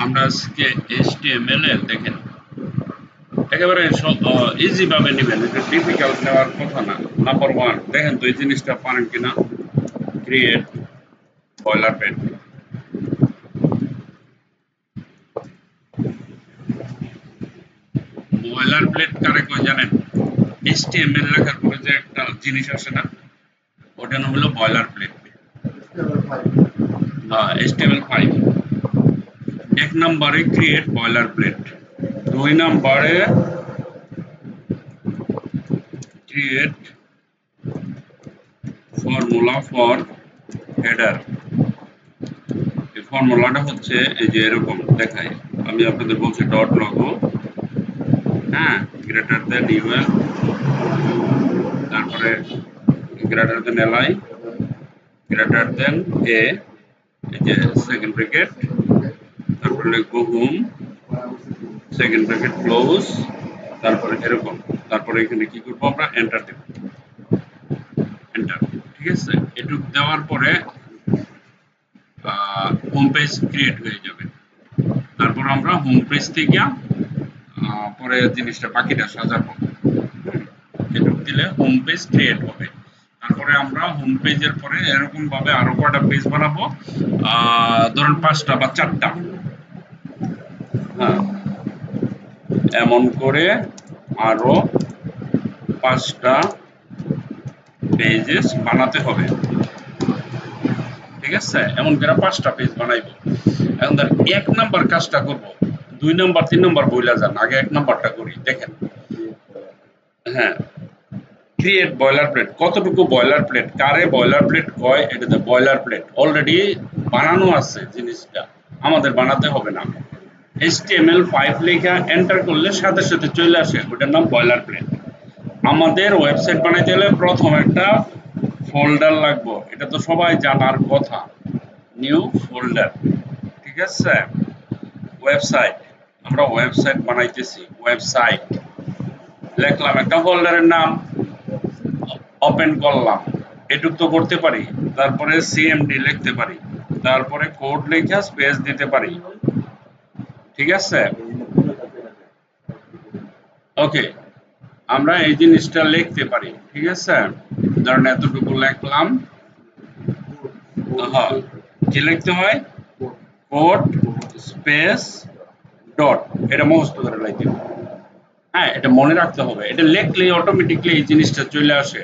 আমরা আজকে HTML এ দেখেন একেবারে ইজি ভাবে নেবেন, এটা ডিফিকাল্ট নেওয়ার কথা না। নাম্বার 1 দেখেন তো এই জিনিসটা পারেন কিনা। Create boiler plate. Boiler plate কারে কয় জানেন? HTML লেখার পরে যে একটা জিনিস আসে না, ওটার নাম হলো বয়লার প্লেট। HTML5 এক নম্বরে ক্রিয়েট বয়লার প্লেট, 2 নম্বরে ক্রিয়েট ফর্মুলা ফর হেডার। এই ফর্মুলাটা হচ্ছে এই যে এরকম দেখায়, আমি আপনাদের বলছি ডট লগো, হ্যাঁ, গ্রেটার দেন ইউএল, তারপরে greater than LI, greater than A, এই যে সেকেন্ড ব্র্যাকেট, তারপরে লিখবো হোম, সেকেন্ড ব্র্যাকেট ক্লোজ, তারপরে এরকম, তারপরে এখানে কি করবো আমরা এন্টার দেব, এন্টার। ঠিক আছে, এটুক দেওয়ার পরে হোম পেজ ক্রিয়েট হয়ে যাবে। তারপর আমরা হোম পেজ থেকে পরে জিনিসটা বাকিটা সাজাবো। এটুক দিলে হোম পেজ ক্রিয়েট হবে। তারপরে আমরা হোম পেজের পরে এরকম ভাবে আরো কয়টা পেজ বানাবো, ধরুন 5টা বা 4টা, হ্যাঁ, এমন করে আরো 5টা পেজেস বানাতে হবে। ঠিক আছে, এমন করে 5টা পেজ বানাইবো। এখন ধর 1 নাম্বার কাজটা করব, 2 নাম্বার 3 নাম্বার বইলা যান, আগে 1 নাম্বারটা করি। দেখেন, হ্যাঁ, ক্রিয়েট বয়লার প্লেট। কতটুকু বয়লার প্লেট, কারে বয়লার প্লেট কয়? এটাতে বয়লার প্লেট অলরেডি বানানো আছে, জিনিসটা আমাদের বানাতে হবে না। HTML5 লেখা এন্টার করলে সাথে সাথে চলে আসে, ওটার নাম বয়লার প্লেট। আমাদের ওয়েবসাইট বানাইতে হলে প্রথম একটা ফোল্ডার লাগবে, এটা তো সবাই জানার কথা। নিউ ফোল্ডার, ঠিক আছে, ওয়েবসাইট, আমরা ওয়েবসাইট বানাইতেছি, ওয়েবসাইট লিখলাম, একটা ফোল্ডারের নাম, ওপেন করলাম, এটুক তো করতে পারি। তারপরে সিএমডি লিখতে পারি, তারপরে কোড লেখা স্পেস দিতে পারি। ঠিক আছে, ওকে, আমরা এই জিনিসটা লিখতে পারি। ঠিক আছে, ধরেন এতটুকু লিখলাম। হ্যাঁ, কি লিখতে হয়? কোড স্পেস ডট, এটা মুখস্থ করে লিখতে হবে। হ্যাঁ, এটা মনে রাখতে হবে, এটা লিখলেই অটোমেটিকলি এই জিনিসটা চলে আসে।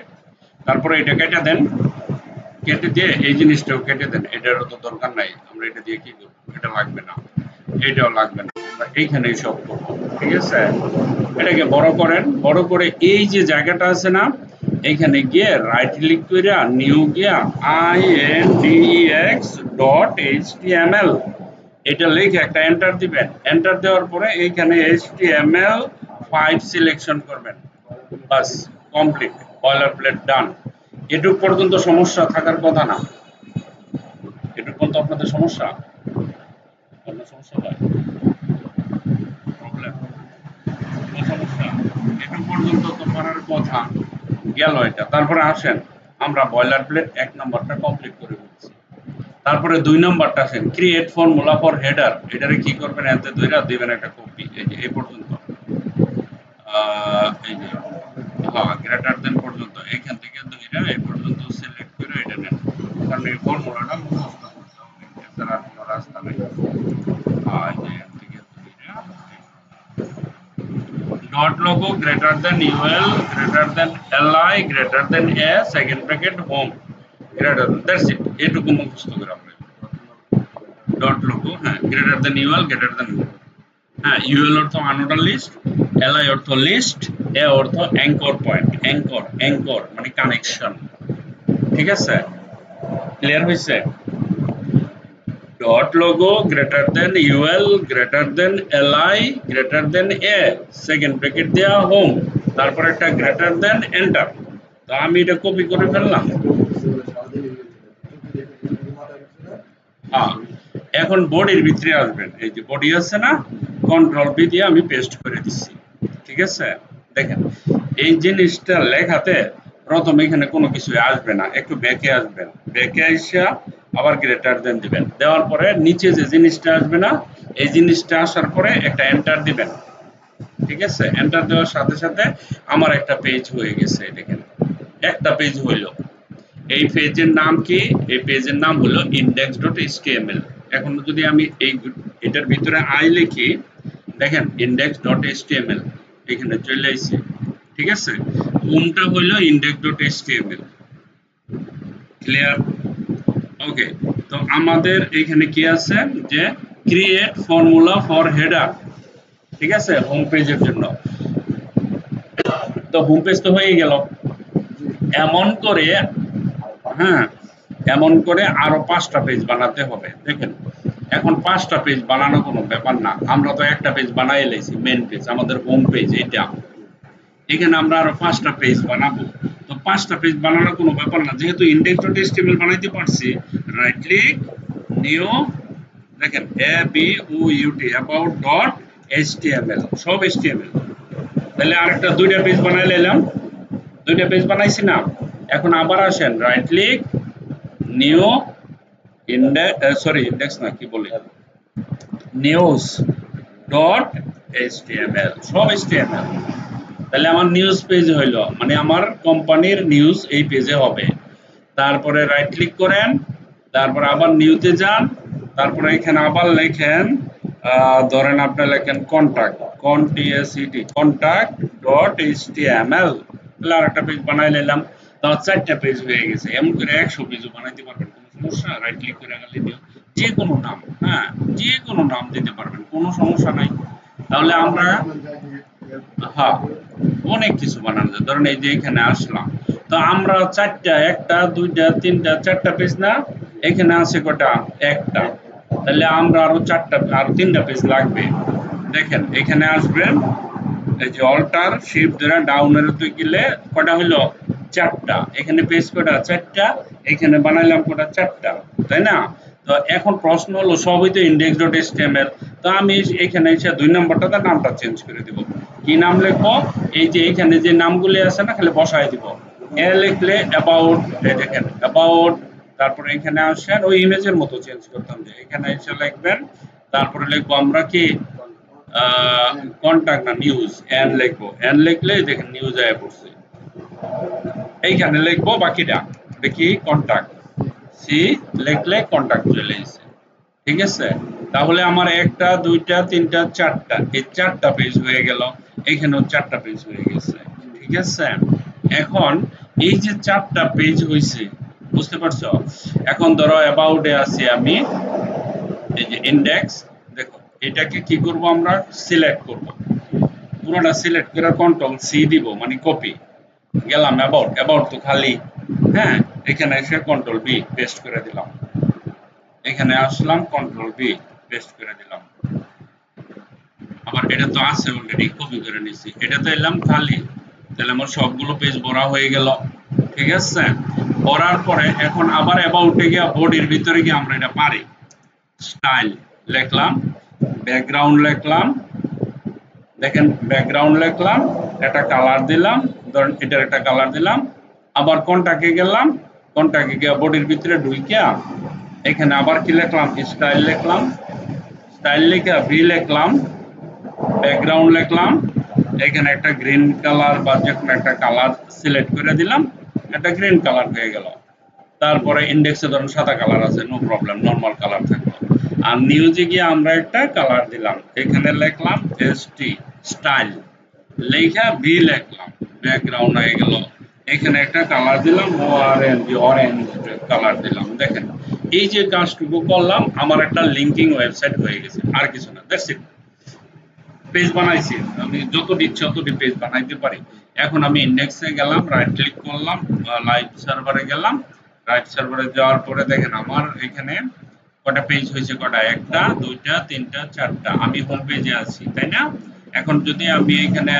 তারপরে এটা কেটে দেন, কেটে দিয়ে এই জিনিসটাও কেটে দেন, এটারও তো দরকার নাই, আমরা এটা দিয়ে কি করবো, এটা লাগবে না, এটাও লাগবে না, আমরা এইখানেই সব করবো। ঠিক আছে, এটাকে বড় করেন, বড় করে এই যে জায়গাটা আছে না, এইখানে গিয়ে রাইট ক্লিক করে নিউ গিয়া index.html, এটা লিখে একটা এন্টার দিবেন। এন্টার দেওয়ার পরে এইখানে HTML5 সিলেকশন করবেন, বাস, কমপ্লিট, বয়লার প্লেট ডান। এটুক পর্যন্ত সমস্যা থাকার কথা না। এটুক পর্যন্ত আপনাদের সমস্যা, কোনো সমস্যা হয়, প্রবলেম, কোনো সমস্যা, এটুক পর্যন্ত তো করার কথা গেল এটা। তারপরে আসেন, আমরা বয়লার প্লেট 1 নম্বরটা কমপ্লিট করে ফেলছি। তারপরে 2 নম্বরটা আসেন, ক্রিয়েট ফর্মুলা ফর হেডার। এটারে কি করবেন, এতে ধইরা দিবেন একটা কপি, এই যে এই পর্যন্ত, এই যে, হ্যাঁ, গ্রেটার দেন পর্যন্ত, এখান থেকে ধইরা এই পর্যন্ত সিলেক্ট করে এটা নেন, কারণ এই ফর্মুলাটা মুখস্থ করতে হবে, এছাড়া আর কোনো রাস্তা নেই। এই যে এখান থেকে ধইরা dot logo greater than UL greater than LI greater than A, second bracket home, greater than, that's it, এটুকু মুখস্থ করে আমরা। ডট লোগো, হ্যাঁ, greater than UL greater than, হ্যাঁ, ইউএল অর্থ আনঅর্ডার লিস্ট, এলআই অর্থ লিস্ট, এ অর্থ anchor point, anchor, anchor মানে কানেকশন। ঠিক আছে, ক্লিয়ার হয়েছে? Dot logo greater than UL greater than LI greater than A, second bracket দেয়া হোম, তারপর একটা গ্রেটার দেন এন্টার। তো আমি এটা কপি করে ফেললাম। হ্যাঁ, এখন বডির ভিতরে আসবেন, এই যে বডি আছে না, কন্ট্রোল বি দিয়ে আমি পেস্ট করে দিচ্ছি। ঠিক আছে, দেখেন এই জিনিসটা লেখাতে প্রথম এখানে কোনো কিছু আসবে না, একটু ব্যাকে আসবেন, ব্যাকে আইসা আবার গ্রেটার দেন দিবেন, দেওয়ার পরে নিচে যে জিনিসটা আসবে না, এই জিনিসটা আসার পরে একটা এন্টার দিবেন, ঠিক আছে? এন্টার দেওয়ার সাথে সাথে আমার একটা পেজ হয়ে গেছে, দেখেন একটা পেজ হইল। এই পেজের নাম কি? এই পেজের নাম হলো index.html। এখন যদি আমি এটার ভিতরে আই লিখি, দেখেন index.html এখানে চলে আসছে, ঠিক আছে? হোমটা হলো index.html। ক্লিয়ার? ওকে। তো আমাদের এখানে কি আছে যে ক্রিয়েট ফর্মুলা ফর হেডার, ঠিক আছে, হোম পেজের জন্য। তো হোম পেজ তো হয়ে গেল। এমন করে, হ্যাঁ, এমন করে আরো 5টা পেজ বানাতে হবে। দেখেন এখন 5টা পেজ বানানো কোনো ব্যাপার না, আমরা তো একটা পেজ বানাই লাইছি, মেন পেজ আমাদের হোম পেজ এটা। এখানে আমরা আরো 5টা পেজ বানাবো। তো 5টা পেজ বানানো কোনো ব্যাপার না, যেহেতু index.html বানাইতে পারছি, রাইট ক্লিক, নিউ, দেখেন about about.html, সব html। তাহলে আরেকটা 2টা পেজ বানাই নিলাম, 2টা পেজ বানাইছি না? এখন আবার আসেন, রাইট ক্লিক, নিউ, ইন্ডেক্স না, কি বলি, নিউজ ডট html, সব html। তাহলে আমার নিউজ পেজ হইল, মানে আমার কোম্পানির নিউজ এই পেজে হবে। তারপরে রাইট ক্লিক করেন, তারপর আবার নিউতে যান, তারপরে এখানে আবার লেখেন, ধরেন আপনি লেখেন কন্টাক্ট, কন্টাক্ট ডট html। তাহলে আর একটা পেজ বানাই নিলাম। তাহলে 4টা পেজ হয়ে গেছে। এমন করে 100 পেজও বানাইতে পারবেন, কোনো সমস্যা? রাইট ক্লিক করে গেলে দিও যে কোনো নাম, হ্যাঁ, যে কোনো নাম দিতে পারবেন, কোনো সমস্যা নাই। তাহলে আমরা, হ্যাঁ, অনেক কিছু বানানো যায়। ধরেন এই যে এখানে আসলাম, তো আমরা 4টা, 1টা 2টা 3টা 4টা পেজ না, এখানে আছে কটা? একটা। তাহলে আমরা আরো 4টা, আরো 3টা পেজ লাগবে। দেখেন এখানে আসবেন, এই যে অল্টার শিফট ধরে ডাউন এরোতে গেলে কটা হইলো? 4টা। এখানে পেজ কটা? 4টা। এখানে বানাইলাম কটা? 4টা, তাই না? তো এখন প্রশ্ন হলো সবই তো index.html। তো আমি এখানে এসে 2 নম্বরটাতে নামটা চেঞ্জ করে দিব। কি নাম লিখবো? এই যে এখানে যে নামগুলি আছে না, খালি বসায় দিব। এ লিখলে অ্যাবাউট, এই দেখেন অ্যাবাউট, তারপরে এখানে আসেন ওই ইমেজের মতো চেঞ্জ করতাম, যে এখানে এসে লিখবেন, তারপরে লিখবো আমরা কি, কন্টাক্ট না নিউজ, এন লিখবো, এন লিখলে দেখেন নিউজ আয়া পড়ছে। এইখানে লিখবো বাকিটা, দেখি কন্টাক্ট, সি লিখলে কন্টাক্ট চলে এসেছে, ঠিক আছে? তাহলে আমার 1টা 2টা 3টা 4টা, এই 4টা পেজ হয়ে গেল। এখানেও 4টা পেজ হয়ে গেছে, ঠিক আছে? এখন এই যে 4টা পেজ হইছে, বুঝতে পারছো? এখন ধরো অ্যাবাউট এ আছি আমি, এই যে ইন্ডেক্স, দেখো এটাকে কি করব, আমরা সিলেক্ট করব, পুরোটা সিলেক্ট করে কন্ট্রোল সি দিব, মানে কপি। গেলাম অ্যাবাউট, অ্যাবাউট তো খালি, হ্যাঁ, এখানে এসে কন্ট্রোল বি পেস্ট করে দিলাম। এখানে আসলাম, কন্ট্রোল বি পেস্ট করে দিলাম। আবার এটা তো আছে অলরেডি, কপি করে নিছি, এটা তো এলাম খালি। তাহলে আমার সবগুলো পেজ ভরা হয়ে গেল, ঠিক আছে? ভরার পরে এখন আবার অ্যাবাউটে গিয়ে বডির ভিতরে গিয়ে আমরা এটা পারি, স্টাইল লিখলাম, ব্যাকগ্রাউন্ড লিখলাম, দেখেন ব্যাকগ্রাউন্ড লিখলাম, একটা কালার দিলাম, ধরেন এটার একটা কালার দিলাম। আবার কোনটাকে গেলাম, কোনটাকে গিয়ে বডির ভিতরে ঢুকিয়া এখানে আবার কি লিখলাম, স্টাইল লিখলাম, স্টাইল লিখে ভি লিখলাম, ব্যাকগ্রাউন্ড লিখলাম, এখানে একটা গ্রিন কালার বা যে কোনো একটা কালার সিলেক্ট করে দিলাম, একটা গ্রিন কালার হয়ে গেল। তারপরে ইন্ডেক্সে ধরুন সাদা কালার আছে, নো প্রবলেম, নরমাল কালার থাকলো। আর নিউজে গিয়ে আমরা একটা কালার দিলাম, এখানে লিখলাম এসটি স্টাইল, লেখা ভি লিখলাম, ব্যাকগ্রাউন্ড হয়ে গেল। এখানে একটা কালার দিলাম, অরেঞ্জ, অরেঞ্জ কালার দিলাম। দেখেন এই যে কাজটুকু করলাম, আমার একটা লিঙ্কিং ওয়েবসাইট হয়ে গেছে, আর কিছু না, দ্যাটস ইট। পেজ বানাইছি, আমি যতটি ইচ্ছা ততটি পেজ বানাইতে পারি। এখন আমি ইন্ডেক্সে গেলাম, রাইট ক্লিক করলাম, লাইভ সার্ভারে গেলাম। লাইভ সার্ভারে যাওয়ার পরে দেখেন আমার এখানে কটা পেজ হয়েছে, কটা? 1টা 2টা 3টা 4টা। আমি হোম পেজে আছি, তাই না? এখন যদি আমি এখানে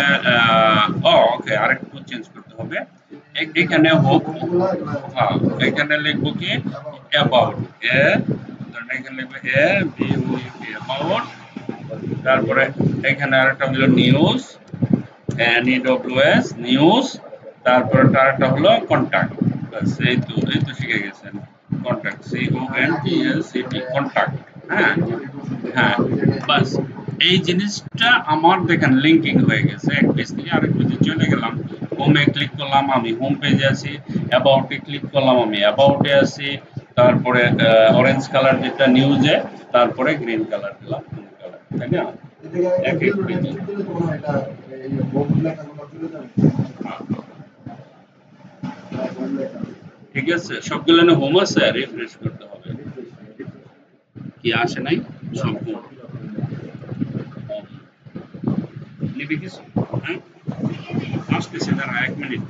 ওকে, আরেকটু চেঞ্জ করতে হবে। এখানে হোক, হ্যাঁ, এখানে লিখবো কি অ্যাবাউট, এখানে লিখবো A B O you about. তারপরে এখানে আরেকটা হলো নিউজ, NEWS নিউজ। তারপরে আরেকটা হলো কন্টাক্ট। বাস, এই তো শিখে গেছেন, কন্টাক্ট, CONTACT, কন্টাক্ট, হ্যাঁ। হ্যাঁ বাস এই জিনিসটা আমার দেখেন লিঙ্কিং হয়ে গেছে এক পেজ থেকে আরেক পেজে চলে গেলাম হোমে ক্লিক করলাম আমি হোম পেজে আছি অ্যাবাউটে ক্লিক করলাম আমি অ্যাবাউটে আছি তারপরে অরেঞ্জ কালার যেটা নিউজে তারপরে গ্রিন কালার দিলাম গ্রিন কালার তাই না এক এক পেজে ঠিক আছে সবগুলো না হোম আছে রিফ্রেশ করতে হবে কি আসে নাই সব হোম নিবি কিছু হ্যাঁ আসতেছে দাঁড়া 1 মিনিট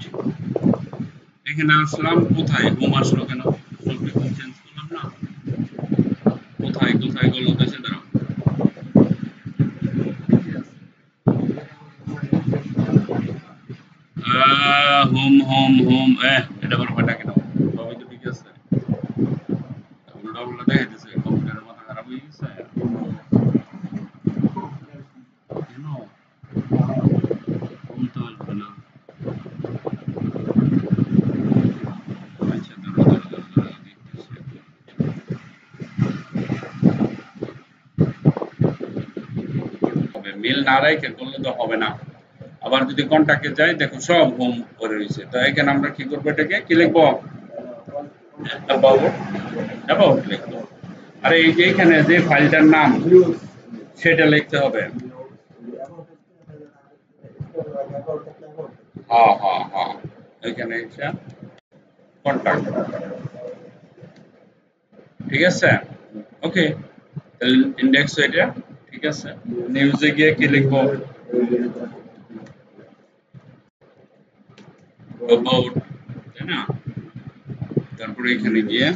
এখানে আসলাম কোথায় হোম আসলো কেন সবটা চেঞ্জ করলাম না কোথায় কোথায় গেল দেশে দাঁড়াও হোম হোম হোম এটা বড় ফাটা কেন সবাই তো ঠিক আছে উল্টা উল্টা দেখে দিছে কম্পিউটারের মাথা খারাপ হয়ে গেছে কেন হোম তো আসবে না আচ্ছা দাঁড়া দাঁড়া দাঁড়া দাঁড়া দেখতেছি মেল না রাখে করলে তো হবে না আবার যদি কন্টাক্টে যাই দেখো সব হোম করে রয়েছে তো এখানে আমরা কি করবো এটাকে কি লিখবো অ্যাবাউট অ্যাবাউট লিখবো আরে এই যে এখানে যে ফাইলটার নাম সেটা লিখতে হবে হ্যাঁ হ্যাঁ হ্যাঁ এখানে এটা কন্টাক্ট ঠিক আছে ওকে ইন্ডেক্স এটা ঠিক আছে নিউজে গিয়ে কি লিখবো অ্যাবাউট তাই না তারপরে এখানে গিয়ে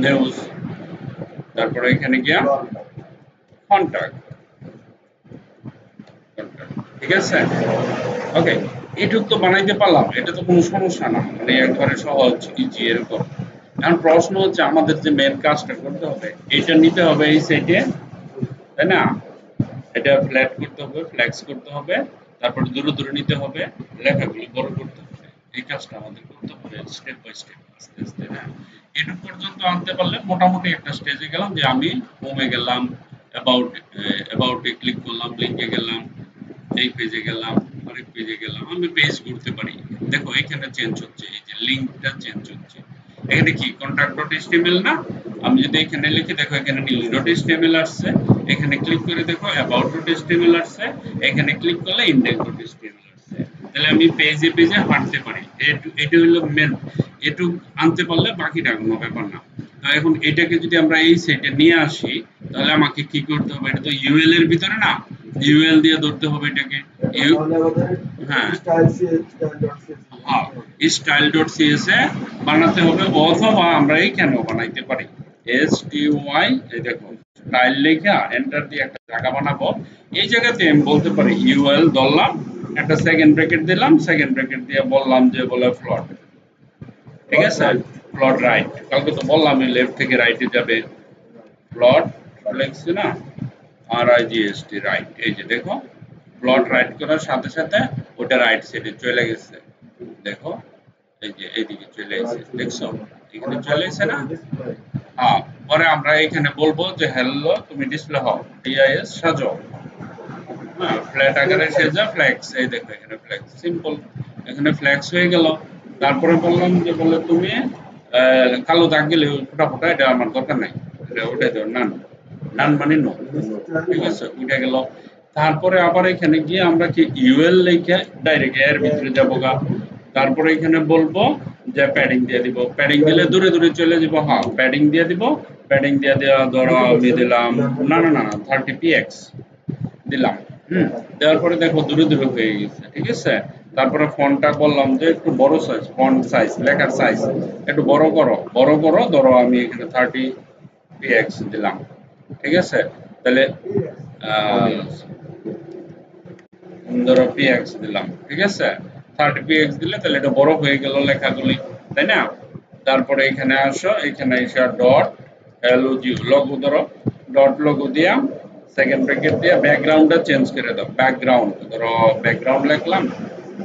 নিউজ তারপরে এখানে গিয়ে কন্টাক্ট ঠিক আছে ওকে এটুক তো বানাইতে পারলাম এটা তো কোনো সমস্যা না মানে একবারে সহজ ইজি এরকম এখন প্রশ্ন হচ্ছে আমাদের যে মেন কাজটা করতে হবে এটা নিতে হবে এই সাইডে তাই না এটা ফ্ল্যাট করতে হবে ফ্ল্যাক্স করতে হবে তারপর দূরে দূরে নিতে হবে লেখাগুলো বড় করতে হবে এই কাজটা আমাদের করতে হবে স্টেপ বাই স্টেপ আস্তে আস্তে হ্যাঁ এটুক পর্যন্ত আনতে পারলে মোটামুটি একটা স্টেজে গেলাম যে আমি হোমে গেলাম অ্যাবাউটে ক্লিক করলাম লিঙ্কে গেলাম এই পেজে গেলাম আরেক পেজে গেলাম আমি পেজ ঘুরতে পারি দেখো এখানে চেঞ্জ হচ্ছে এই যে লিঙ্কটা চেঞ্জ হচ্ছে এখানে কি contact.html না আমি যদি এখানে লিখি দেখো এখানে news.html আসছে এখানে ক্লিক করে দেখো about.html আসছে এখানে ক্লিক করলে index.html আসছে তাহলে আমি পেজে পেজে হাঁটতে পারি এটা হলো মেন এটু আনতে পারলে বাকিটা কোনো ব্যাপার না এখন এটাকে যদি আমরা এই সেটে নিয়ে আসি তাহলে আমাকে কি করতে হবে এটা তো ইউএল এর ভিতরে না ইউএল দিয়ে ধরতে হবে এটাকে হ্যাঁ হ্যাঁ style.cs এ বানাতে হবে অথবা আমরা এইখানে বানাইতে পারি sty এই দেখো স্টাইল লেখা এন্টার দিয়ে একটা জায়গা বানাবো এই জায়গাতে আমি বলতে পারি ইউএল ধরলাম একটা সেকেন্ড ব্র্যাকেট দিলাম সেকেন্ড ব্র্যাকেট দিয়ে বললাম যে বলে প্লট ঠিক আছে প্লট রাইট কালকে তো বললাম লেফট থেকে রাইটে যাবে প্লট লিখছি না RIGST রাইট এই যে দেখো প্লট রাইট করার সাথে সাথে ওটা রাইট সাইডে চলে গেছে দেখো এই যে এইদিকে চলে এসেছে দেখছো এখানে চলে এসেছে না হ্যাঁ পরে আমরা এখানে বলবো যে হ্যালো তুমি ডিসপ্লে হও ডিআইএস সাজাও হ্যাঁ ফ্ল্যাট আকারে সেজা ফ্ল্যাক্স এই দেখো এখানে ফ্ল্যাক্স সিম্পল এখানে ফ্ল্যাক্স হয়ে গেল তারপরে বললাম যে বলে তুমি কালো দাগ গেলে ফোটা ফোটা এটা আমার দরকার নাই এটা উঠে দাও নান নান মানে নো ঠিক আছে উঠে গেল তারপরে আবার এখানে গিয়ে আমরা কি ইউএল লিখে ডাইরেক্ট এর ভিতরে যাবো গা তারপরে এখানে বলবো যে প্যাডিং দিয়ে দিব প্যাডিং দিলে দূরে দূরে চলে যাব হ্যাঁ প্যাডিং দিয়ে দিব প্যাডিং দিয়ে দেওয়া ধরো আমি দিলাম না না না 30px দিলাম দেওয়ার পরে দেখো দূরে দূরে হয়ে গেছে ঠিক আছে তারপরে ফন্টটা বললাম যে একটু বড় সাইজ ফন্ট সাইজ লেখার সাইজ একটু বড় করো ধরো আমি এখানে 30px দিলাম ঠিক আছে তাহলে ধরো px দিলাম ঠিক আছে 30px দিলে তাহলে এটা বড় হয়ে গেল লেখাগুলি তাই না তারপরে এখানে আসো এখানে এসে ডট লোগো ধরো ডট লোগো দিয়া সেকেন্ড ব্র্যাকেট দিয়ে ব্যাকগ্রাউন্ডটা চেঞ্জ করে দাও ব্যাকগ্রাউন্ড ধরো ব্যাকগ্রাউন্ড লিখলাম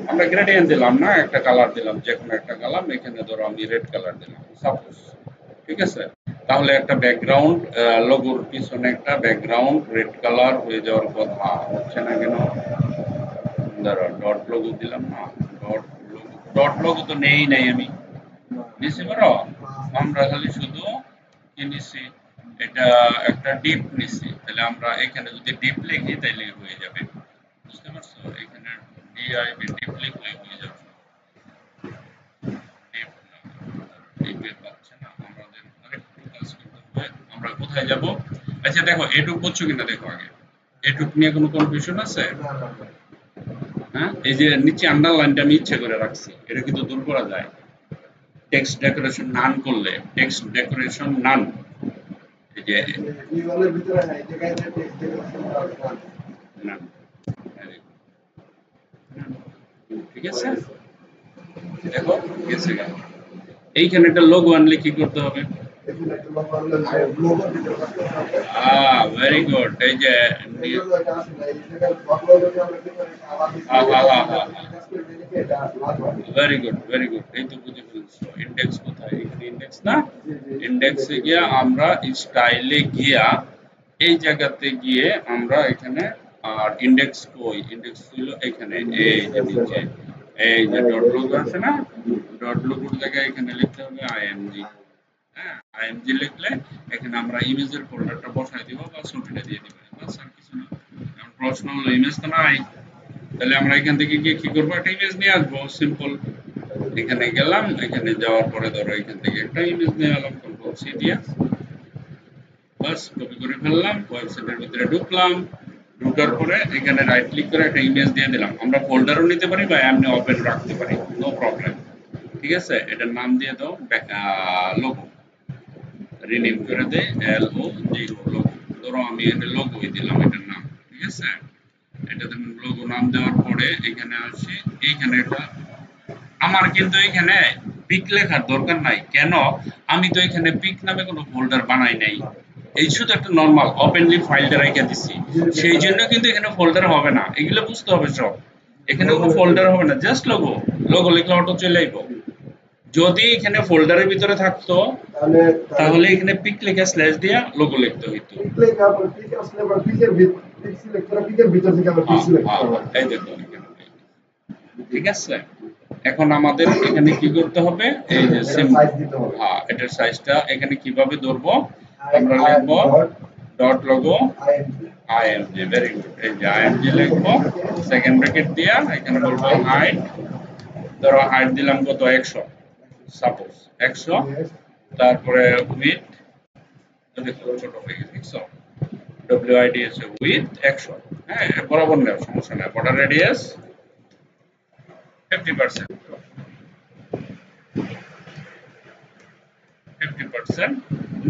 আমরা গ্রেডিয়েন্ট দিলাম না একটা কালার দিলাম যে কোনো একটা কালার এখানে ধরো আমি রেড কালার দিলাম সাপোজ ঠিক আছে তাহলে একটা ব্যাকগ্রাউন্ড লোগোর পিছনে একটা ব্যাকগ্রাউন্ড রেড কালার হয়ে যাওয়ার কথা হচ্ছে না কেন? দাঁড়াও, ডট লোগো দিলাম না? ডট লোগো তো নেই আমি নিছি পারো। আমরা খালি শুধু কি নিছি, এটা একটা ডিপ নিছি, তাহলে আমরা এখানে যদি ডিপ লিখি তাহলে হয়ে যাবে। বুঝতে পারছো? এখানে ডিআইবি ডিপ লিখলে হয়ে যাবে। ডিপ না, ডিপে পাচ্ছে না, আমাদের আরেকটু কাজ করতে হবে। আমরা কোথায় যাব? আচ্ছা দেখো, এটুক বুঝছো কিনা দেখো আগে। এটুক নিয়ে কোনো কনফিউশন আছে? হ্যাঁ, এই যে নিচে আন্ডারলাইনটা আমি ইচ্ছে করে রাখছি, এটা কিন্তু দূর করা যায়। টেক্সট ডেকোরেশন নান করলে, টেক্সট ডেকোরেশন নান, এই যে নান, ঠিক আছে? দেখো গেছে গা। এইখানে একটা লোগো আনলে কি করতে হবে? Very good. এই যে ভেরি গুড, ভেরি গুড, এই তো বুঝে ফেলছো। ইন্ডেক্স কোথায়? এখানে ইন্ডেক্স না? ইন্ডেক্সে গিয়া আমরা স্টাইলে গিয়া এই জায়গাতে গিয়ে আমরা এখানে, আর ইন্ডেক্স কই? ইন্ডেক্স ছিল এখানে, এই যে নিচে, এই যে ডট লোগো আছে না? ডট লোগোর জায়গায় এখানে লিখতে হবে আইএমজি। হ্যাঁ, আইএমজি লিখলে এখানে আমরা ইমেজের ফোল্ডারটা বসায় দিব বা ছবিটা দিয়ে দিব, বাস আর কিছু না। এখন প্রশ্ন হলো ইমেজ তো নাই, তাহলে আমরা এখান থেকে গিয়ে কি করবো? একটা ইমেজ নিয়ে আসবো, সিম্পল। এখানে গেলাম, এখানে যাওয়ার পরে ধরো এখান থেকে একটা ইমেজ নিয়ে এলাম, কন্ট্রোল সি দিয়ে, বাস কপি করে ফেললাম, ওয়েবসাইটের ভিতরে ঢুকলাম, ঢুকার পরে এখানে রাইট ক্লিক করে একটা ইমেজ দিয়ে দিলাম। আমরা ফোল্ডারও নিতে পারি বা এমনি ওপেন রাখতে পারি, নো প্রবলেম। ঠিক আছে, এটার নাম দিয়ে দাও লোগো, রিনেম করে দেই এলও জিও লোগো। ধরো আমি এটা লোগোই দিলাম এটার নাম। ঠিক আছে, এটাতে লোগো নাম দেওয়ার পরে এখানে আসি, এইখানে এটা আমার কিন্তু এখানে পিক লেখার দরকার নাই। কেন? আমি তো এখানে পিক নামে কোনো ফোল্ডার বানাই নাই, এই শুধু একটা নরমাল ওপেনলি ফাইলটা রেখে দিছি, সেই জন্য কিন্তু এখানে ফোল্ডার হবে না, এগুলো বুঝতে হবে সব। এখানে কোনো ফোল্ডার হবে না, জাস্ট লোগো। লোগো লিখলে অটো চলে আইবো। যদি এখানে ফোল্ডারের ভিতরে থাকতো তাহলে এখানে পিক লেখা স্ল্যাশ দিয়া লোগো লিখতে হইতো। এই দেখো এখানে। ঠিক আছে, এখন আমাদের এখানে কি করতে হবে? এই যে হ্যাঁ, এটার সাইজটা এখানে কিভাবে ধরবো? আমরা লিখবো dot logo IMG. Very good, এই যে আইএমজি লিখবো, সেকেন্ড ব্র্যাকেট দিয়া এখানে বলবো হাইট। ধরো হাইট দিলাম কত? 100, সাপোজ 100। তারপরে উইথ, দেখো ছোট হয়ে গেছে, দেখছো? ডব্লিউআইডি আছে উইথ 100। হ্যাঁ, বরাবর নেও, সমস্যা নাই। বর্ডার রেডিয়াস 50%, 50%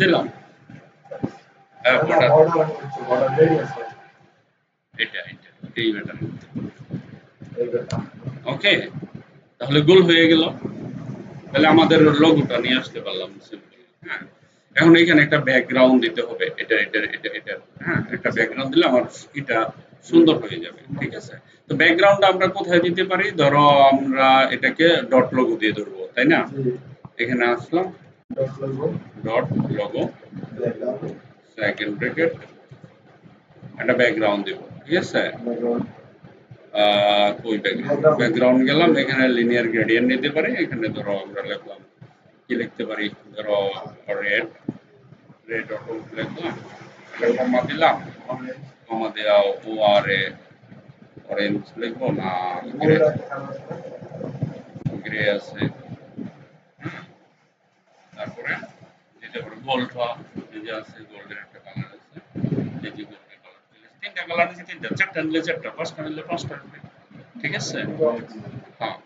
দিলাম। এটা এই ব্যাটার, ওকে। তাহলে গোল হয়ে গেল। তাহলে আমাদের লোগোটা নিয়ে আসতে পারলাম সিম্পল। হ্যাঁ, এখন এখানে একটা ব্যাকগ্রাউন্ড দিতে হবে, এটা। হ্যাঁ, একটা ব্যাকগ্রাউন্ড দিলে আমার এটা সুন্দর হয়ে যাবে। ঠিক আছে, তো ব্যাকগ্রাউন্ডটা আমরা কোথায় দিতে পারি? ধরো আমরা এটাকে ডট লোগো দিয়ে ধরবো, তাই না? এখানে আসলাম, ডট লোগো, সেকেন্ড ব্র্যাকেট, একটা ব্যাকগ্রাউন্ড দেব। ঠিক আছে, কই ব্যাকগ্রাউন্ড গেলাম, এখানে লিনিয়ার গ্রেডিয়েন্ট নিতে পারি। এখানে ধরো আমরা লিখলাম, কি লিখতে পারি? ধরো রেড, রেড অটো লিখলাম, একটা কমা দিলাম, কমা দেওয়া ও আর এ অরেঞ্জ লিখবো না, গ্রে, গ্রে আছে। তারপরে দিতে পারি গোল্ড, এই যে আছে গোল্ডের একটা কালার আছে, এই যে গোল্ডের কালার, তিনটা কালার আছে, তিনটা, চারটা নিলে চারটা, পাঁচটা নিলে পাঁচটা। ঠিক আছে, হ্যাঁ,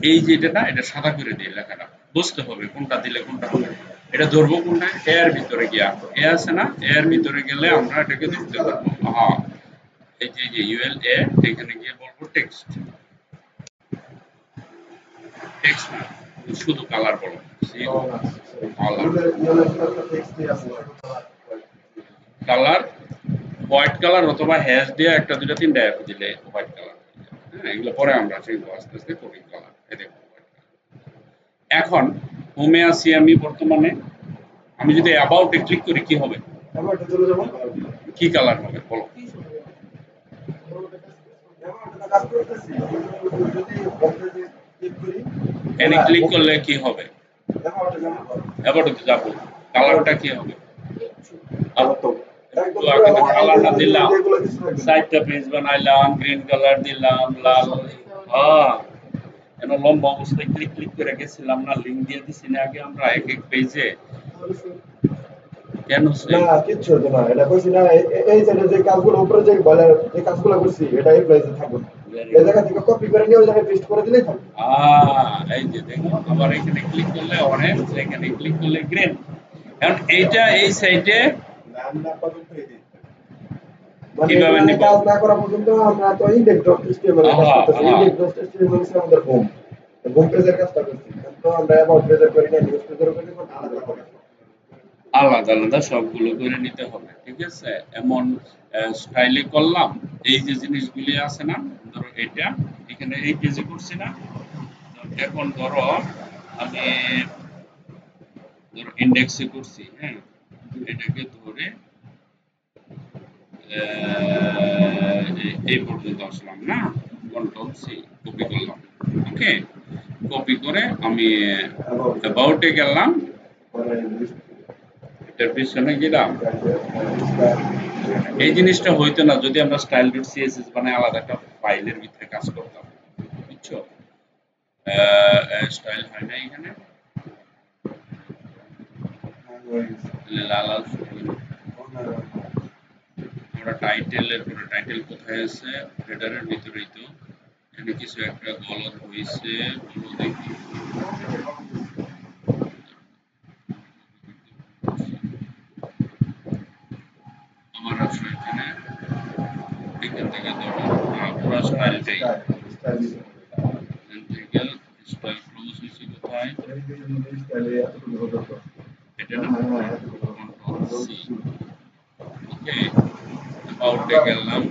এই যে এটা না, এটা সাদা করে দিয়ে লেখাটা বুঝতে হবে কোনটা দিলে কোনটা হবে। এটা ধরবো কোনটা? এর ভিতরে গিয়া, এ আছে না, এর ভিতরে গেলে আমরা এটাকে ধরতে পারবো। হ্যাঁ, এই যে ইউএল এ, এখানে গিয়ে বলবো টেক্সট, টেক্সট না, শুধু কালার বলো, কালার, হোয়াইট কালার অথবা হ্যাশ দিয়ে একটা দুইটা তিনটা অ্যাপ দিলে হোয়াইট কালার। হ্যাঁ, এগুলো পরে আমরা শিখবো, আস্তে আস্তে কোডিং কালার। এই দেখো এখন হোমে আছি আমি বর্তমানে। আমি যদি অ্যাবাউট এ ক্লিক করি কি হবে? কি কালার হবে বলো? এখানে ক্লিক করলে কি হবে? অ্যাবাউটে যাব, কালারটা কি হবে? একটু আগে তো কালারটা দিলাম, সাইডটা পেজ বানাইলাম, গ্রিন কালার দিলাম, লাল, হ্যাঁ কেন লম্বা অবস্থায় ক্লিক ক্লিক করে গেছিলাম না, লিঙ্ক দিয়ে দিছি না আগে আমরা এক এক পেজে। কেন না কিচ্ছু হতো না, এটা কইছি না এই সাইডে যে কাজগুলো উপরে যে বলার যে কাজগুলো করছি এটা এই প্লেসে থাকবে, এই জায়গা থেকে কপি করে নিয়ে ওই জায়গায় পেস্ট করে দিলেই থাকবে। এই যে দেখো আবার এখানে ক্লিক করলে অরেঞ্জ, এখানে ক্লিক করলে গ্রিন। এখন এইটা এই সাইডে কিভাবে নিব? কাজ না করা পর্যন্ত আমরা তো index.html এর কাজ করতেছি। index.html হচ্ছে আমাদের হোম পেজের কাজটা করছি, তো আমরা অ্যাবাউট পেজে করি না, নিউজ পেজের করি না, আলাদা করে আলাদা আলাদা সবগুলো করে নিতে হবে, ঠিক আছে? এমন স্টাইলে করলাম। এই যে জিনিসগুলি আছে না, ধরো এটা এখানে এই পেজে করছি না, এখন ধরো আমি ধরো ইন্ডেক্সে করছি, হ্যাঁ এটাকে ধরে এই পর্যন্ত আসলাম না, কন্ট্রোল সি কপি করলাম, ওকে কপি করে আমি অ্যাবাউটে গেলাম, এটার পিছনে গেলাম। এই জিনিসটা হইতো না যদি আমরা style.css বানায় আলাদা একটা ফাইলের ভিতরে কাজ করতাম, বুঝছো? স্টাইল হয় না এখানে লাল আমরা টাইটেলের পরে টাইটেল কোথায় আছে? হেডারের ভিতরেই তো। এখানে কিছু একটা গলত হইছে, বলো দেখি। আমার আসলে এখানে এখান থেকে ধরো পুরো স্টাইলটাই এখান থেকে স্টাইল ক্লোজ হয়েছে কোথায়? এটা না কন্ট্রোল সি, ওকে অ্যাবাউটে গেলাম,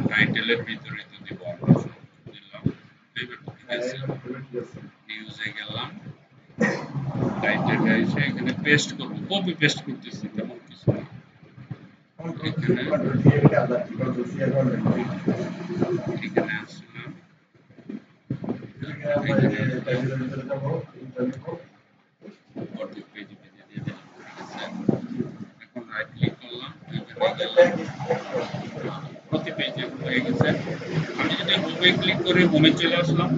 টাইটেলের ভিতরে তো দিব আমরা সব দিলাম, এবার ঠিক আছে নিউজে গেলাম, টাইটেলটা এসে এখানে পেস্ট করব, কপি পেস্ট করতেছি তেমন কিছু না, এখানে এখানে আসলাম, এখানে অর্ধেক পেজ পেজে দিয়ে দিলাম, ঠিক আছে? এখন রাইট ক্লিক করলাম, এখানে গেলাম, প্রতি পেজে হয়ে গেছে। আমি যদি হোমে ক্লিক করে হোমে চলে আসলাম,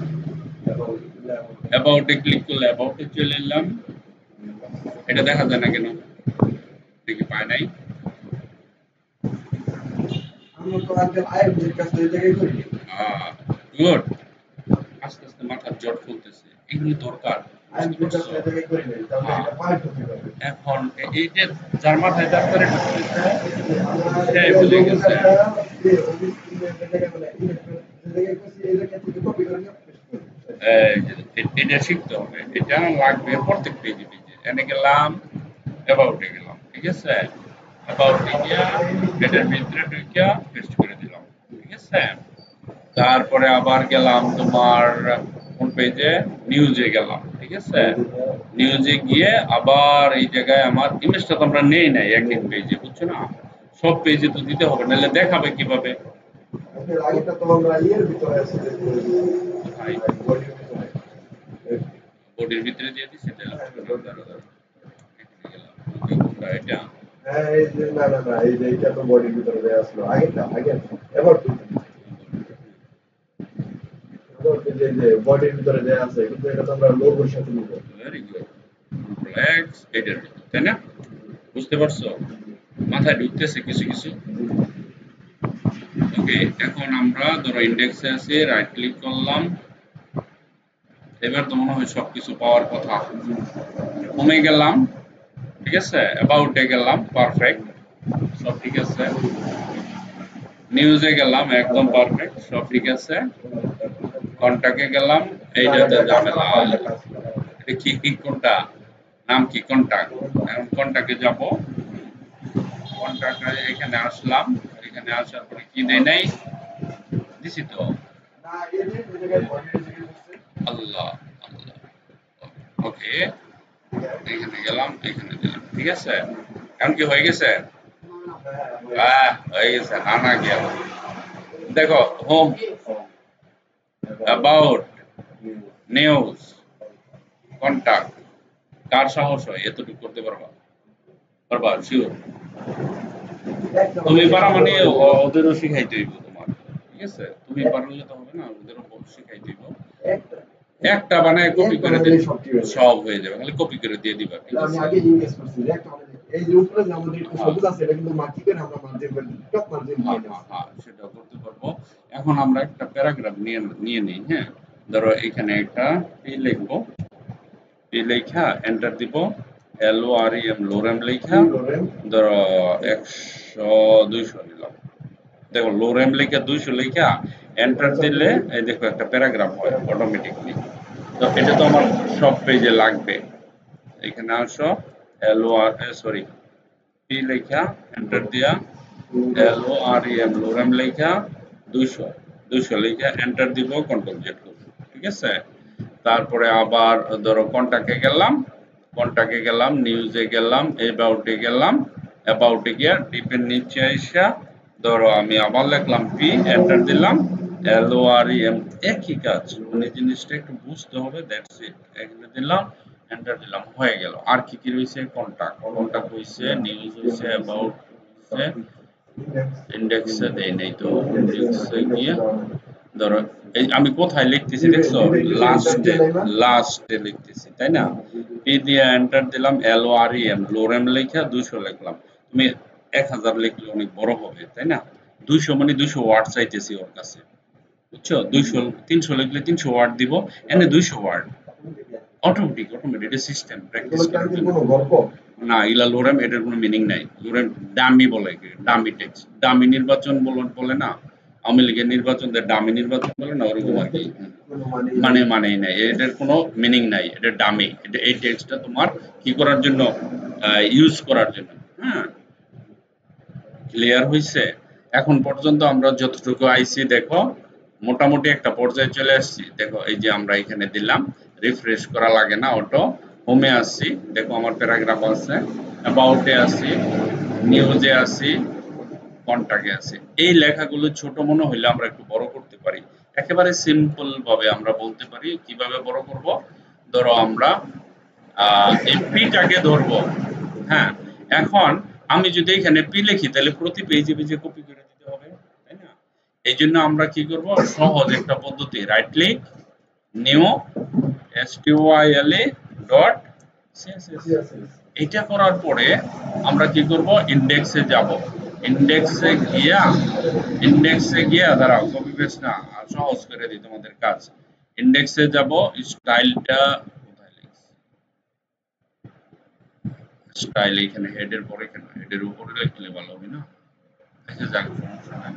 অ্যাবাউটে ক্লিক করলে অ্যাবাউটে চলে এলাম, এটা দেখা যায় না কেন? দেখি পায় নাই। গুড, আস্তে আস্তে মাথার জট খুলতেছে, এগুলি দরকার। এখন এই যে যার মাথায় ডাক্তারে ঢুকতেছে সে বুঝে গেছে। এটা শিখতে হবে, এটা লাগবে প্রত্যেক পেজে পেজে। এনে গেলাম, অ্যাবাউটে গেলাম, ঠিক আছে? অ্যাবাউটে গিয়া এটার ভিতরে ঢুকিয়া পেস্ট করে দিলাম, ঠিক আছে? তারপরে আবার গেলাম তোমার কোন পেজে? নিউজে গেলাম, ঠিক আছে? নিউজে গিয়ে আবার এই জায়গায় আমার ইমেজটা তো আমরা নেই নাই এক এক পেজে, বুঝছো না? সব পেজে তো দিতে হবে, নাহলে দেখাবে কিভাবে? বডির ভিতরে দিয়ে দিছি, তাহলে হবে না, দাঁড়া দাঁড়া, এখানে গেলাম, ওকে কোনটা এটা? হ্যাঁ এই যে না না না এই যে এটা তো বডির ভিতরে দেয়া আসলো আগেরটা আগে এবার যে বডির ভিতরে দেয়া আছে কিন্তু এটা তো আমরা লোগোর সাথে নিব। ভেরি গুড, কমপ্লেক্স এটার ভিতরে, তাই না? বুঝতে পারছো? মাথায় ঢুকতেছে কিছু কিছু। ওকে এখন আমরা ধরো ইন্ডেক্সে আছি, রাইট ক্লিক করলাম, এবার তো মনে হয় সবকিছু পাওয়ার কথা। হোমে গেলাম, ঠিক আছে? অ্যাবাউটে গেলাম, পারফেক্ট, সব ঠিক আছে। নিউজে গেলাম, একদম পারফেক্ট, সব ঠিক আছে। কন্টাক্টে গেলাম, এইটাতে ঝামেলা। এটা কি কোনটা? নাম কি? কন্টাক্ট। এখন কন্টাক্টে যাব, কন্টাক্টে এখানে আসলাম, এখানে আসার পরে কি দেয় নাই? দিছি তো। আল্লাহ আল্লাহ, ওকে এখানে গেলাম, এখানে দিলাম, ঠিক আছে? এখন কি হয়ে গেছে? হয়ে গেছে, না গেল। দেখো, হোম, অ্যাবাউট, নিউজ, কন্টাক্ট, কার সাহস হয় এতটুকু করতে পারবা? পারবা শিওর? তুমি পারা মানে ওদেরও শিখাইতে হইব তোমার, ঠিক আছে? তুমি পারলে তো হবে না, ওদেরও শিখাইতে হইব। একটা বানায় কপি করে দিলে সব হয়ে যাবে, খালি কপি করে দিয়ে দিবা, ঠিক আমি আছে? আগে ইংলিশ করছি একটা মানে এই যে উপরে যে আমাদের একটু সবুজ আছে এটা কিন্তু মার্কিং করে আমরা মার্জিন করে দিই টপ মার্জিন দিয়ে দিই সেটাও করতে পারবো। এখন আমরা একটা প্যারাগ্রাফ নিয়ে নিয়ে নিই, হ্যাঁ? ধরো এখানে একটা পি লিখবো, পি লেখা এন্টার দিব, LOREM লোরেম লেখা ধরো 100 200 নিলাম। দেখো লোরেম লেখা 200 লেখা এন্টার দিলে এই দেখো একটা প্যারাগ্রাফ হয় অটোমেটিকলি। তো এটা তো আমার সব পেজে লাগবে। এখানে আসো, সরি, পি লেখা এন্টার দিয়া, LOREM লোরেম লেখা 200 লেখা এন্টার দিব, কন্ট্রোল জেড করব, ঠিক আছে? তারপরে আবার ধরো কন্টাক্টে গেলাম, নিউজে গেলাম, অ্যাবাউটে গেলাম, অ্যাবাউটে গিয়া ডিপের নিচে আইসা ধরো আমি আবার লিখলাম পি, এন্টার দিলাম, LOREM, একই কাজ, মানে জিনিসটা একটু বুঝতে হবে, দ্যাটস ইট। এখানে দিলাম, এন্টার দিলাম, হয়ে গেল। আর কি কি রয়েছে? কন্টাক্ট হয়েছে, নিউজ হয়েছে, অ্যাবাউট হয়েছে, ইন্ডেক্সে দেই নাই তো, ইন্ডেক্সে গিয়ে ধরো এই আমি কোথায় লিখতেছি দেখছো? লাস্টে লিখতেছি, তাই না? পি দিয়ে এন্টার দিলাম, LOREM লোরেম লেখা 200 লিখলাম। তুমি 1000 লিখলে অনেক বড় হবে, তাই না? 200 মানে 200 ওয়ার্ড চাইতেছি ওর কাছে, বুঝছো? 200 300 লিখলে 300 ওয়ার্ড দিব, এনে 200 ওয়ার্ড অটোমেটিক এটা সিস্টেম প্র্যাকটিস করার জন্য। না, এগুলা লোরেম, এটার কোনো মিনিং নাই। লোরেম ডামি বলে, ডামি টেক্সট, ডামি নির্বাচন বলে না, আওয়ামী লীগের নির্বাচন ডামি নির্বাচন বলে না, ওরকম আর কি। মানেই নাই, এটার কোনো মিনিং নাই, এটা ডামি। এটা এই টেক্সটটা তোমার কি করার জন্য, ইউজ করার জন্য, হ্যাঁ? ক্লিয়ার হইছে? এখন পর্যন্ত আমরা যতটুকু আইছি দেখো, মোটামুটি একটা পর্যায়ে চলে আসছি। দেখো এই যে আমরা এখানে দিলাম, রিফ্রেশ করা লাগে না, অটো হোমে আসছি, দেখো আমার প্যারাগ্রাফ আছে, অ্যাবাউটে আসি, নিউজে আসি, কন্টাক্টে আসি। এই লেখাগুলো ছোট মনে হইলে আমরা একটু বড় করতে পারি। একেবারে সিম্পল ভাবে আমরা বলতে পারি। কিভাবে বড় করব? ধরো আমরা এই পিটাকে ধরবো, হ্যাঁ? এখন আমি যদি এখানে পি লিখি তাহলে প্রতি পেজে পেজে কপি করে দিতে হবে, তাই না? এই জন্য আমরা কি করব? সহজ একটা পদ্ধতি, right click, new, STYLA dot CSS। এটা করার পরে আমরা কি করব? ইন্ডেক্সে গিয়া দাঁড়াও, কপি পেস্ট না, সহজ করে দিই তোমাদের কাজ। ইন্ডেক্সে যাব, স্টাইলটা কোথায় লিখছি? স্টাইল এখানে হেডের পরে, কেন হেডের উপরে লিখলে ভালো হবে না? আচ্ছা যাক, সমস্যা নাই।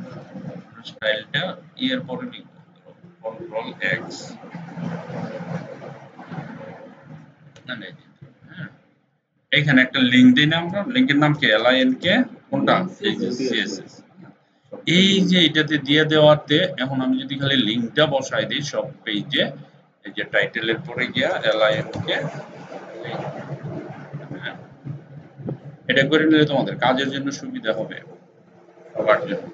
স্টাইলটা এর পরে লিখবো, কন্ট্রোল এক্স, না না, হ্যাঁ, এখানে একটা লিংক দিই না আমরা, লিংকের নাম কি? LINK, কোনটা? এই যে CSS। এই যে এটাতে দিয়ে দেওয়াতে এখন আমি যদি খালি লিংকটা বসাই দিই সব পেজে, এই যে টাইটেলের পরে গিয়া LINK, হ্যাঁ, এটা করে নিলে তোমাদের কাজের জন্য সুবিধা হবে সবার জন্য।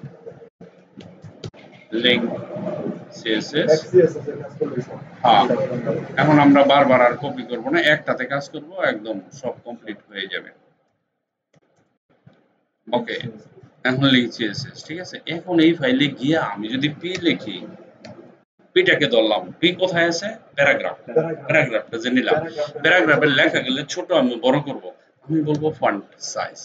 লিংক CSS, হ্যাঁ। এখন আমরা বারবার আর কপি করব না, একটাতে কাজ করব, একদম সব কমপ্লিট হয়ে যাবে। ওকে, এখন লিংক CSS, ঠিক আছে? এখন এই ফাইলে গিয়া আমি যদি পি লিখি, পিটাকে ধরলাম, পি কোথায় আছে? প্যারাগ্রাফটা যে নিলাম, প্যারাগ্রাফের লেখা গেলে ছোট আমি বড় করব, আমি বলবো ফন্ট সাইজ,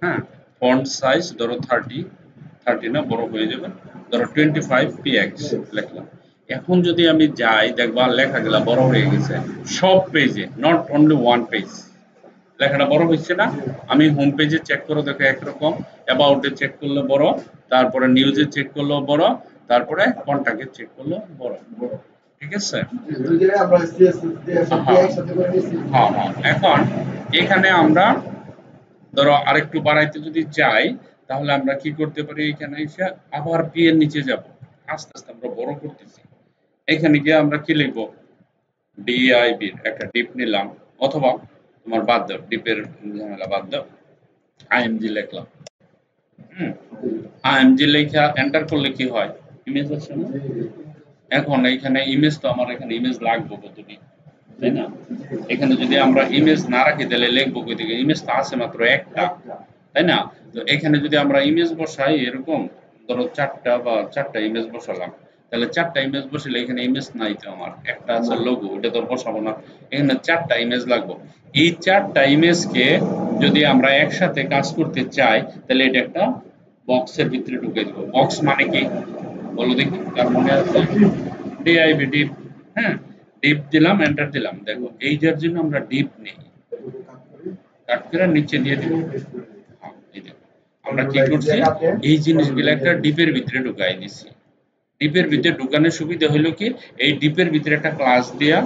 হ্যাঁ, ফন্ট সাইজ ধরো 30 না, বড় হয়ে যাবে, ধরো 25 px লিখলাম। এখন যদি আমি যাই, দেখবা লেখাগুলা বড় হয়ে গেছে সব পেজে, নট অনলি ওয়ান পেজ। লেখাটা বড় হচ্ছে না? আমি হোম পেজে চেক করে দেখো একরকম, অ্যাবাউটে চেক করলে বড়, তারপরে নিউজে চেক করলেও বড়, তারপরে কন্টাক্টে চেক করলেও বড়, ঠিক আছে? হ্যাঁ হ্যাঁ, এখন এখানে আমরা ধরো আরেকটু বাড়াইতে যদি চাই, তাহলে আমরা কি করতে পারি? এখানে এসে আবার পি এর নিচে যাব, আস্তে আস্তে আমরা বড় করতেছি। এখানে গিয়ে আমরা কি লিখবো? DIB একটা ডিপ নিলাম, অথবা তোমার বাদ দাও, ডিপের ঝামেলা বাদ দাও, আইএমজি লিখলাম। আইএমজি লেখা এন্টার করলে কি হয়, ইমেজ আসছে না। এখন এখানে ইমেজ তো আমার এখানে ইমেজ লাগবে কতটি, তাই না? এখানে যদি আমরা ইমেজ না রাখি তাহলে লিখবো কই থেকে, ইমেজ তো আছে মাত্র একটা, তাই না? তো এখানে যদি আমরা ইমেজ বসাই এরকম ধরো চারটা ইমেজ বসালাম, তাহলে চারটা ইমেজ বসালে এখানে ইমেজ নাই তো, আমার একটা আছে লোগো, ওটা তো বসাবো না। এখানে চারটা ইমেজ লাগবে। এই চারটা ইমেজকে যদি আমরা একসাথে কাজ করতে চাই তাহলে এটা একটা বক্সের ভিতরে ঢুকে দিব। বক্স মানে কি বলো দেখি, তার মনে আছে? DIV, deep. হ্যাঁ, ডিপ দিলাম, এন্টার দিলাম। দেখো এইটার জন্য আমরা ডিপ নেই, কাট করে নিচে দিয়ে দিব। এই দেখো আমরা কি করছি, এই জিনিসগুলো একটা ডিপের ভিতরে ঢুকাই দিছি। ডিপের ভিতরে ঢুকানোর সুবিধা হলো কি, এই ডিপের ভিতরে একটা ক্লাস দেয়া,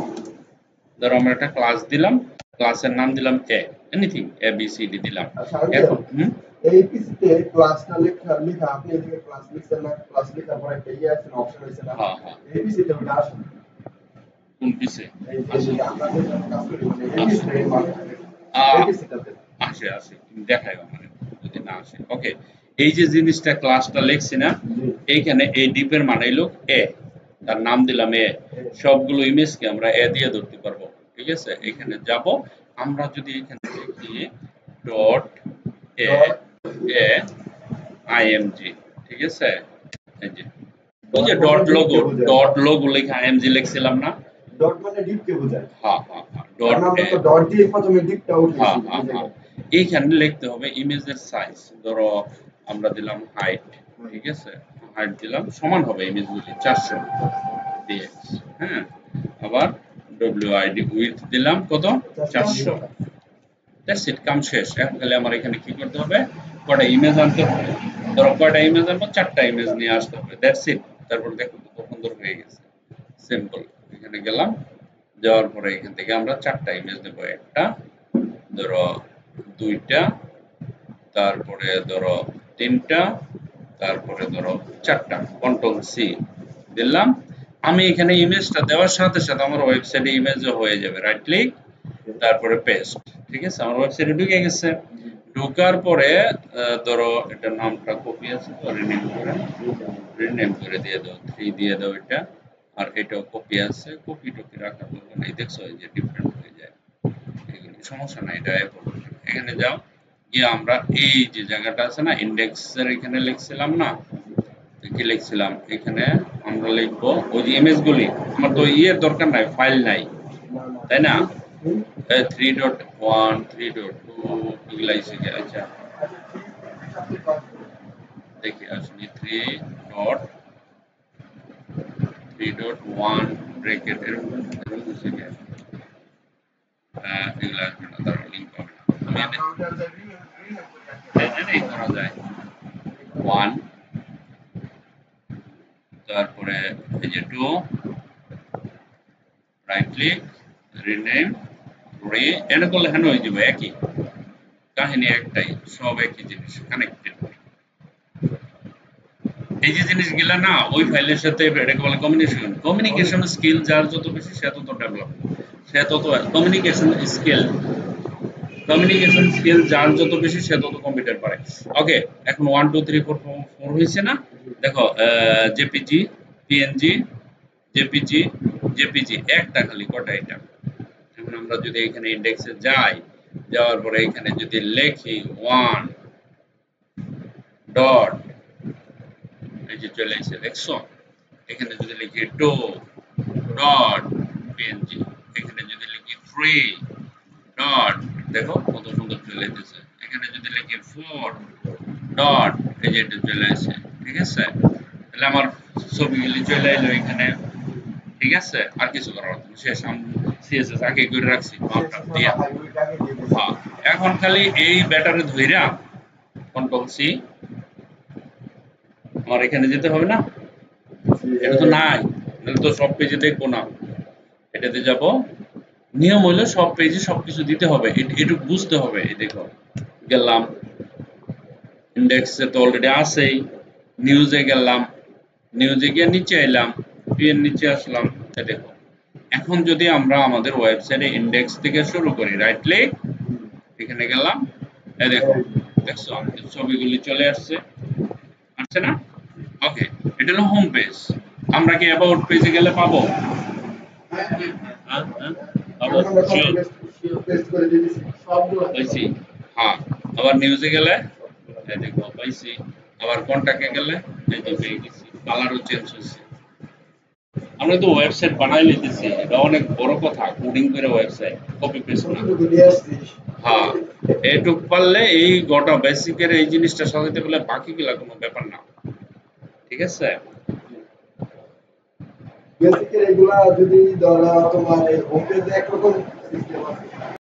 ধরো আমরা একটা ক্লাস দিলাম, ক্লাসের নাম দিলাম এ, anything A B C D দিলাম। এখন এই পিসিতে ক্লাসটা লেখা আপনি এদিকে ক্লাস লিখছেন না, ক্লাস লেখার পর একটা ইয়ে আছে অপশন আছে না, এই পিসিতে ওটা আসে কোন পিসে এই যে আমরা যে কাজ করি মানে এই পিসিতে এই পিসিটাতে আসে তুমি দেখাইবা মানে যদি না আসে। ওকে, এই যে জিনিসটা ক্লাসটা লিখছি না, এইখানে এই ডিপের মানে হলো এ, তার নাম দিলাম এ। সবগুলো ইমেজকে আমরা এ দিয়ে ধরতে পারবো, ঠিক আছে? এখানে যাব আমরা, যদি এখানে লিখি ডট এ এ আইএমজি, ঠিক আছে? এই যে ওই যে ডট লোগো লেখা আইএমজি লিখছিলাম না, ডট মানে ডিপ কে বোঝায়। হ্যাঁ ডট, আমরা তো ডট দিয়ে প্রথমে ডিপটা উঠিয়েছি। এইখানে লিখতে হবে ইমেজের সাইজ, ধরো আমরা দিলাম হাইট, ঠিক আছে? হাইট দিলাম সমান হবে ইমেজগুলি 400 dx। হ্যাঁ, আবার ডব্লিউআইডি উইডথ দিলাম কত, 400। দ্যাটস ইট, কাম শেষ। এখন খালি আমার এখানে কি করতে হবে, কয়টা ইমেজ আনতে হবে। ধরো কয়টা ইমেজ আনবো, 4টা ইমেজ নিয়ে আসতে হবে। That's it. তারপর দেখো কত সুন্দর হয়ে গেছে, সিম্পল। এখানে গেলাম, যাওয়ার পরে এখান থেকে আমরা 4টা ইমেজ দেব, একটা, ধরো 2টা, তারপরে ধরো 3টা, তারপরে ধরো 4টা। কন্ট্রোল সি দিলাম। আমি এখানে ইমেজটা দেওয়ার সাথে সাথে আমার ওয়েবসাইটে ইমেজও হয়ে যাবে। রাইট ক্লিক, তারপরে পেস্ট, ঠিক আছে? আমার ওয়েবসাইটে ঢুকে গেছে। ঢোকার পরে ধরো এটার নামটা কপি আছে তো, রিনেম করে দিয়ে দাও, 3 দিয়ে দাও এটা। আর এটাও কপি আছে, কপি রাখার দরকার নেই। দেখছো এই যে ডিফারেন্ট হয়ে যায়, এগুলো সমস্যা নাই, এটা এখানে যাও গিয়ে আমরা এই যে জায়গাটা আছে না, ইন্ডেক্সের এখানে লিখছিলাম না, কি লিখছিলাম, এখানে আমরা লিখবো ওই যে ইমেজ গুলি। আমার তো ইয়ের দরকার নাই, ফাইল নাই, তাই না? 3.1 3.2 এগুলা এসে গেছে। আচ্ছা দেখি আসলে 3.1 ব্র্যাকেট এরকম এসে গেছে। এগুলা আসবে না, তার লিংক পাবে না। আমি করা যায় 1, তারপরে এই যে 2, রাইট ক্লিক, রিনেম, এটা করলে হ্যাঁ হয়ে যাবে। একই কাহিনী, একটাই, সব একই জিনিস, কানেক্টেড। এই যে জিনিসগুলা না ওই ফাইলের সাথে এটাকে বলে কমিউনিকেশন স্কিল। যার যত বেশি সে তত ডেভেলপ, সে তত কমিউনিকেশন স্কিল যার যত বেশি সে তত কম্পিউটার পারে। ওকে, এখন 1 2 3 4 4 হয়েছে না? দেখো জেপিজি, পিএনজি, জেপিজি একটা খালি, কটা এটা। এখন আমরা যদি এখানে ইন্ডেক্সে যাই, যাওয়ার পরে এখানে যদি লিখি 1 ডট, এই যে চলে এসেছে, দেখছো? এখানে যদি লিখি 2 ডট পিএনজি, এখানে যদি লিখি 3 ডট, দেখো কত সুন্দর চলে এসেছে। এখানে যদি লিখি 4 ডট, এই যে এটা চলে এসেছে, ঠিক আছে? তাহলে আমার ছবিগুলি চলে এলো এখানে, ঠিক আছে? আর কিছু করার কথা শেষ। আমি সিএসএস আগে করে রাখছি মাপটা দিয়া। হ্যাঁ, এখন খালি এই ব্যাটারে ধইরা কন্ট্রোল সি, আমার এখানে যেতে হবে না, এটা তো নাই, তাহলে তো সব পেজে দেখবো না। এটাতে যাব, নিয়ম হলো সব পেজে সবকিছু দিতে হবে, এটুকু বুঝতে হবে। এই দেখো গেলাম, ইন্ডেক্সে তো অলরেডি আছেই, নিউজে গেলাম, নিউজে গিয়ে নিচে এলাম, পিএন নিচে আসলাম, এই দেখো এখন যদি আমরা আমাদের ওয়েবসাইটে ইন্ডেক্স থেকে শুরু করি, রাইট ক্লিক, এখানে গেলাম, এই দেখো, দেখছো আমাদের ছবিগুলি চলে আসছে না? ওকে, এটা হলো হোম পেজ। আমরা কি অ্যাবাউট পেজে গেলে পাবো? হ্যাঁ, হ্যাঁ, পাবো, এখন আমরা শিওর। পেস্ট করে দিয়েছি সবগুলো পাইছি, হ্যাঁ। আবার নিউজে গেলে এই দেখো পাইছি, আবার কন্টাক্টে গেলে এই যে পেয়ে গেছি, কালারও চেঞ্জ হয়েছে। আমরা তো ওয়েবসাইট বানাই লিতেছি, এটা অনেক বড় কথা, কোডিং করে ওয়েবসাইট কপি পেস্ট না। সবগুলো নিয়ে আসছি হ্যাঁ, এইটুক পারলে এই গোটা বেসিকের এই জিনিসটা সাজাতে পারলে বাকিগুলা কোনো ব্যাপার না। ঠিক আছে? বেসিকের এগুলা যদি ধরো তোমার হোম পেজে একরকম সিস্টেম আছে